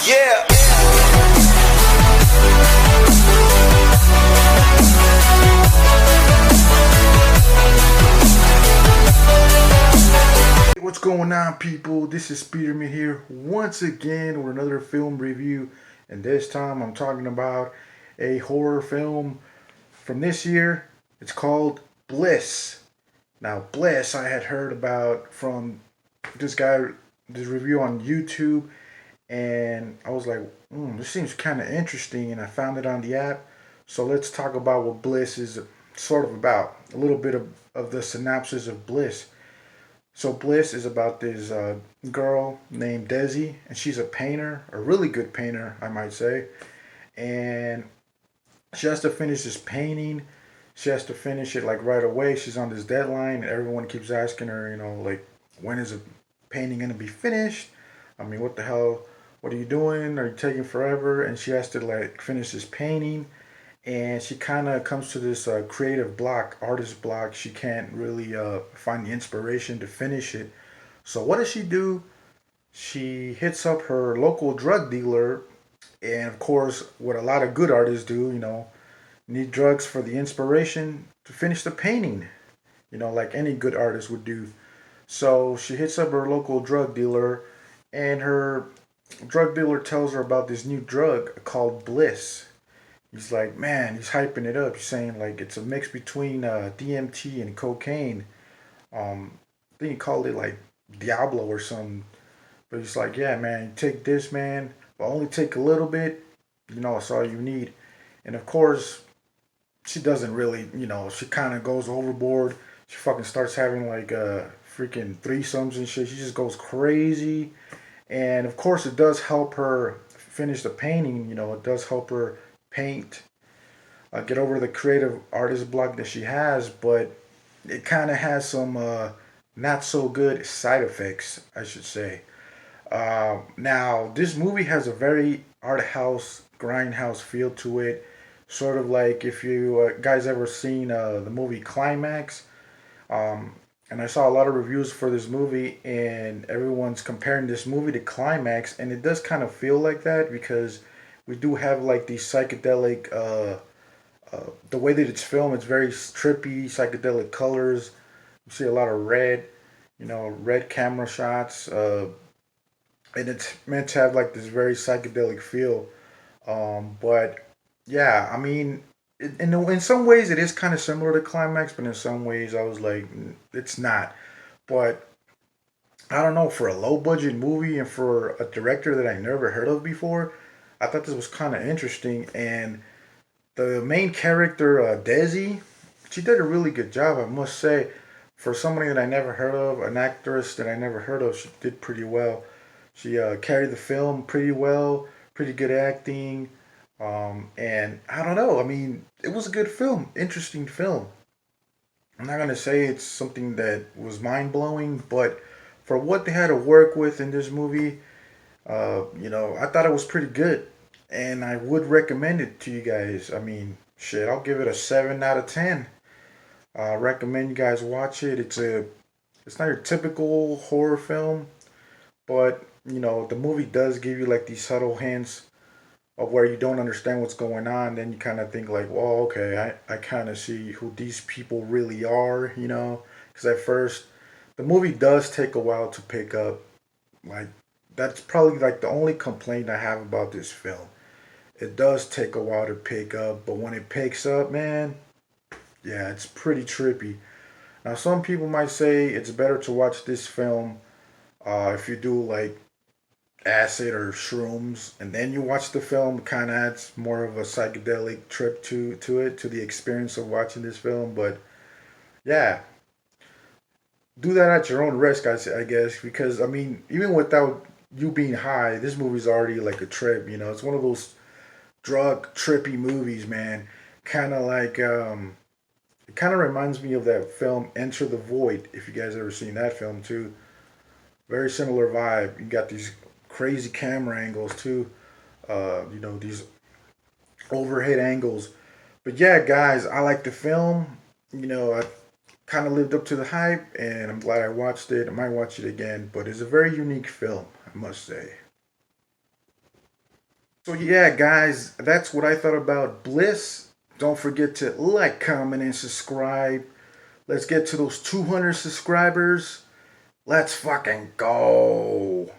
Yeah. What's going on, people? This is Speederman here once again with another film review, and this time I'm talking about a horror film from this year. It's called Bliss. Now, Bliss I had heard about from this guy, this review on YouTube, and I was like, this seems kind of interesting, and I found it on the app. So let's talk about what Bliss is sort of about. A little bit of the synopsis of Bliss. So Bliss is about this girl named Desi, and she's a painter, a really good painter, I might say. And she has to finish this painting. She has to finish it like right away. She's on this deadline, and everyone keeps asking her, like, when is the painting gonna be finished? I mean, what the hell? What are you doing? Are you taking forever? And she has to like finish this painting, and she kind of comes to this creative block, artist block. She can't really find the inspiration to finish it. So what does she do? She hits up her local drug dealer, and of course, what a lot of good artists do, need drugs for the inspiration to finish the painting. Like any good artist would do. So she hits up her local drug dealer, and her drug dealer tells her about this new drug called Bliss. He's like, man, he's hyping it up. He's saying like it's a mix between DMT and cocaine. I think he called it like Diablo or something. But he's like, yeah, man, you take this, man, but only take a little bit. It's all you need. And of course, she doesn't really, she kind of goes overboard. She fucking starts having like freaking threesomes and shit. She just goes crazy. And of course, it does help her finish the painting. It does help her paint, get over the creative artist block that she has, but it kind of has some not so good side effects, I should say. Now, this movie has a very art house, grindhouse feel to it. Sort of like if you guys ever seen the movie Climax. And I saw a lot of reviews for this movie, and everyone's comparing this movie to Climax, and it does kind of feel like that because we do have like these psychedelic, the way that it's filmed, it's very trippy, psychedelic colors. You see a lot of red, red camera shots, and it's meant to have like this very psychedelic feel. But yeah, I mean, in some ways it is kind of similar to Climax, but in some ways I was like, it's not. But I don't know, for a low budget movie and for a director that I never heard of before, I thought this was kind of interesting. And the main character, Desi, she did a really good job, I must say. For somebody that I never heard of, an actress that I never heard of, she did pretty well. She carried the film pretty well, pretty good acting. And I don't know. I mean, it was a good film, interesting film. I'm not gonna say it's something that was mind blowing, but for what they had to work with in this movie, I thought it was pretty good, and I would recommend it to you guys. I mean, shit, I'll give it a 7 out of 10. Recommend you guys watch it. It's not your typical horror film, but the movie does give you like these subtle hints of where you don't understand what's going on. Then you kind of think like, well, okay, I kind of see who these people really are, because at first the movie does take a while to pick up. Like, that's probably like the only complaint I have about this film. It does take a while to pick up, but when it picks up, man, yeah, it's pretty trippy. Now, some people might say it's better to watch this film if you do like acid or shrooms, and then you watch the film. Kind of adds more of a psychedelic trip to it, to the experience of watching this film. But yeah, do that at your own risk, I guess, because I mean, even without you being high, this movie's already like a trip. It's one of those drug trippy movies, man. Kind of like it kind of reminds me of that film Enter the Void. If you guys ever seen that film too, very similar vibe. You got these crazy camera angles too. These overhead angles. But yeah, guys, I like the film. I kind of lived up to the hype, and I'm glad I watched it. I might watch it again, but it's a very unique film, I must say. So yeah, guys, that's what I thought about Bliss. Don't forget to like, comment, and subscribe. Let's get to those 200 subscribers. Let's fucking go.